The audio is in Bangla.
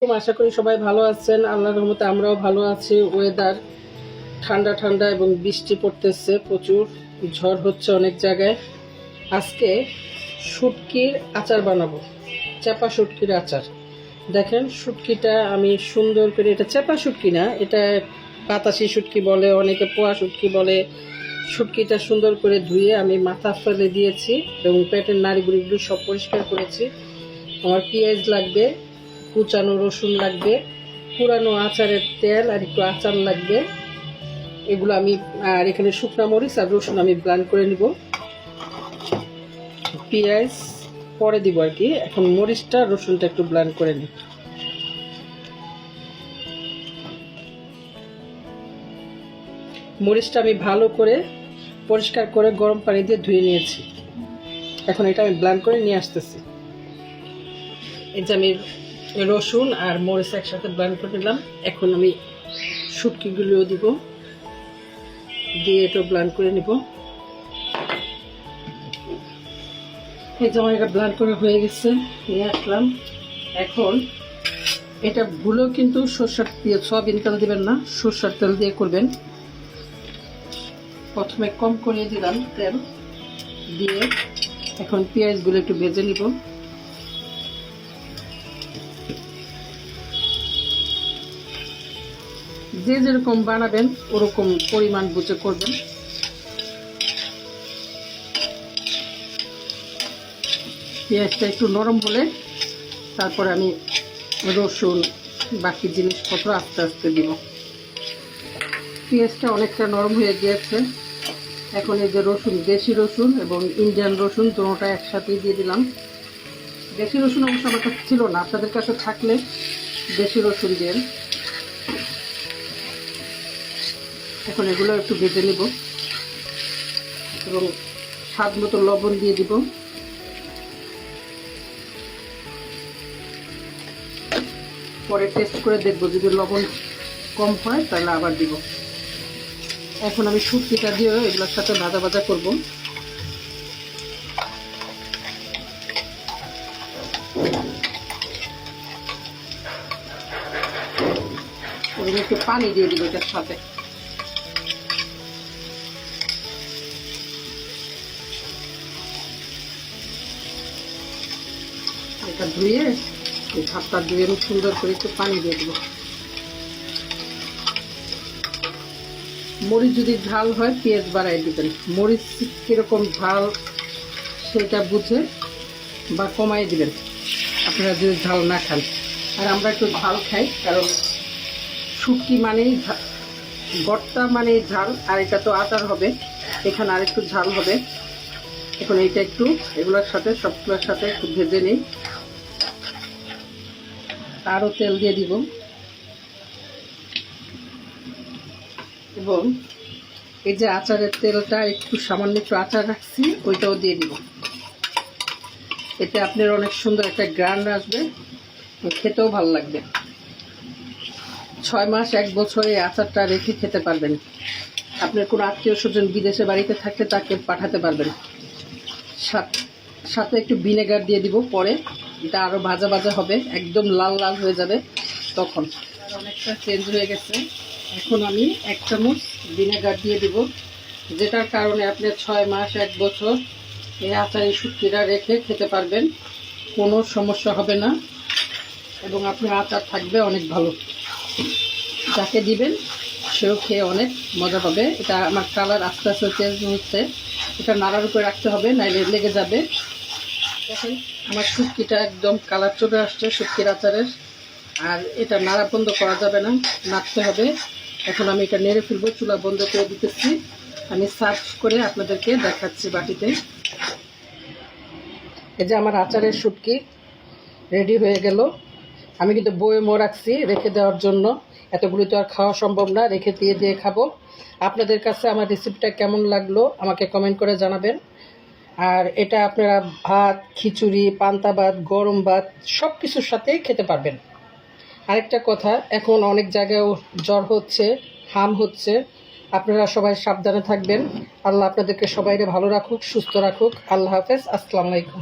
আশা করি সবাই ভালো আছেন। আল্লাহর রহমতে আমরাও ভালো আছি। ওয়েদার ঠান্ডা ঠান্ডা এবং বৃষ্টি পড়তেছে, প্রচুর ঝড় হচ্ছে অনেক জায়গায়। আজকে শুটকির আচার বানাবো, চাপা শুটকির আচার। দেখেন শুটকিটা আমি সুন্দর করে, এটা চাপা শুটকি না, এটা বাতাসি শুটকি বলে, অনেকে পোয়া শুটকি বলে। শুটকিটা সুন্দর করে ধুয়ে আমি মাথা ফেলে দিয়েছি এবং পেটের নাড়িগুড়িগুলো সব পরিষ্কার করেছি। আমার পেঁয়াজ লাগবে, কুচানো রসুন লাগবে, পুরানো আচারের তেল আর একটু আচার লাগবে। এগুলো আমি, আর এখানে শুকনা মরিচ আর রসুন আমি ব্লেন্ড করে নিব। পেঁয়াজ পরে দিব আর কি, এখন মরিচটা রসুনটা একটু ব্লেন্ড করে নিই। মরিচটা আমি ভালো করে পরিষ্কার করে গরম পানি দিয়ে ধুয়ে নিয়েছি। এখন এটা আমি ব্লেন্ড করে নিয়ে আসতেছি। এই যে আমি রসুন আর মরিচ একসাথে ব্লেন্ড করে নিলাম। এখন আমি শুটকিগুলোও দিব, দিয়ে এটা ব্লেন্ড করে নিব। এই যে আমার এটা ব্লেন্ড করে হয়ে গেছে, নিয়ে আসলাম। এখন এটা ভুলেও কিন্তু সরষের তেল, সয়াবিন তেল দিবেন না, সরষের তেল দিয়ে করবেন। প্রথমে কম করে দিলাম তেল দিয়ে, এখন পেঁয়াজগুলো একটু ভেজে নিব। যে যেরকম বানাবেন ওরকম পরিমাণ বুঝে করবেন। পেঁয়াজটা একটু নরম হলে তারপরে আমি রসুন বাকি জিনিসপত্র আস্তে আস্তে দিব। পেঁয়াজটা অনেকটা নরম হয়ে গিয়েছে। এখন এই যে রসুন, দেশি রসুন এবং ইন্ডিয়ান রসুন দুটোটা একসাথেই দিয়ে দিলাম। দেশি রসুন অবশ্য আমার কাছে ছিল না, আপনাদের কাছে থাকলে দেশি রসুন দেন। এখন এগুলো একটু ভেজে নিব এবং স্বাদ মতো লবণ দিয়ে দিব। পরে টেস্ট করে দেখবো, যদি লবণ কম হয় তাহলে আবার দিব। এখন আমি শুটকিটা দিয়ে এগুলোর সাথে ভাজা ভাজা করব। একটু পানি দিয়ে দিব এটার সাথে। এটা ধুয়ে, ভাতটা ধুয়ে সুন্দর করে একটু পানি দিয়ে দেবো। মরিচ যদি ঝাল হয় পেঁয়াজ বাড়াই দিবেন। মরিচ কীরকম ঝাল সেটা বুঝে বা কমাই দিবেন আপনারা যদি ঝাল না খান। আর আমরা একটু ঝাল খাই, কারণ শুটকি মানেই ভর্তা মানেই ঝাল, আর এটা তো আচার হবে, এখানে আর একটু ঝাল হবে। এখন এইটা একটু এগুলোর সাথে, সবগুলোর সাথে একটু ভেজে নিই। আরও তেল দিয়ে দিব এবং এই যে আচারের তেলটা একটু সামান্য একটু আচার রাখছি ওইটাও দিয়ে দিব। এতে আপনার অনেক সুন্দর একটা গ্রান আসবে, খেতেও ভালো লাগবে। 6 মাস 1 বছর এই আচারটা রেখে খেতে পারবেন। আপনার কোনো আত্মীয় স্বজন বিদেশে বাড়িতে থাকলে তাকে পাঠাতে পারবেন। সাথে একটু ভিনেগার দিয়ে দিব পরে, এটা আরও ভাজা ভাজা হবে, একদম লাল লাল হয়ে যাবে তখন। অনেকটা চেঞ্জ হয়ে গেছে। এখন আমি 1 চামচ ভিনেগার দিয়ে দিব, যেটার কারণে আপনি 6 মাস 1 বছর এই আচার, এই শুটকিটা রেখে খেতে পারবেন, কোনো সমস্যা হবে না এবং আপনার আচার থাকবে অনেক ভালো। যাকে দিবেন সেও খেয়ে অনেক মজা পাবে। এটা আমার কালার আস্তে আস্তে চেঞ্জ হচ্ছে, এটা নাড়ার উপরে রাখতে হবে, নাইলে লেগে যাবে। দেখেন আমার শুটকিটা একদম কালার চলে আসছে শুটকির আচারের। আর এটা নাড়া বন্ধ করা যাবে না, নাড়তে হবে। এখন আমি এটা নেড়ে ফেলবো, চুলা বন্ধ করে দিতেছি। আমি সার্ভ করে আপনাদেরকে দেখাচ্ছি বাটিতে। এই যে আমার আচারের শুটকি রেডি হয়ে গেল। আমি কিন্তু বয়েমও রাখছি রেখে দেওয়ার জন্য, এতগুলো তো আর খাওয়া সম্ভব না, রেখে দিয়ে খাবো। আপনাদের কাছে আমার রেসিপিটা কেমন লাগলো আমাকে কমেন্ট করে জানাবেন। আর এটা আপনারা ভাত, খিচুড়ি, পান্তা ভাত, গরম ভাত সব কিছুর সাথেই খেতে পারবেন। আরেকটা কথা, এখন অনেক জায়গায় জ্বর হচ্ছে, হাম হচ্ছে, আপনারা সবাই সাবধানে থাকবেন। আল্লাহ আপনাদেরকে সবাইকে ভালো রাখুক, সুস্থ রাখুক। আল্লাহ হাফেজ, আসসালামু আলাইকুম।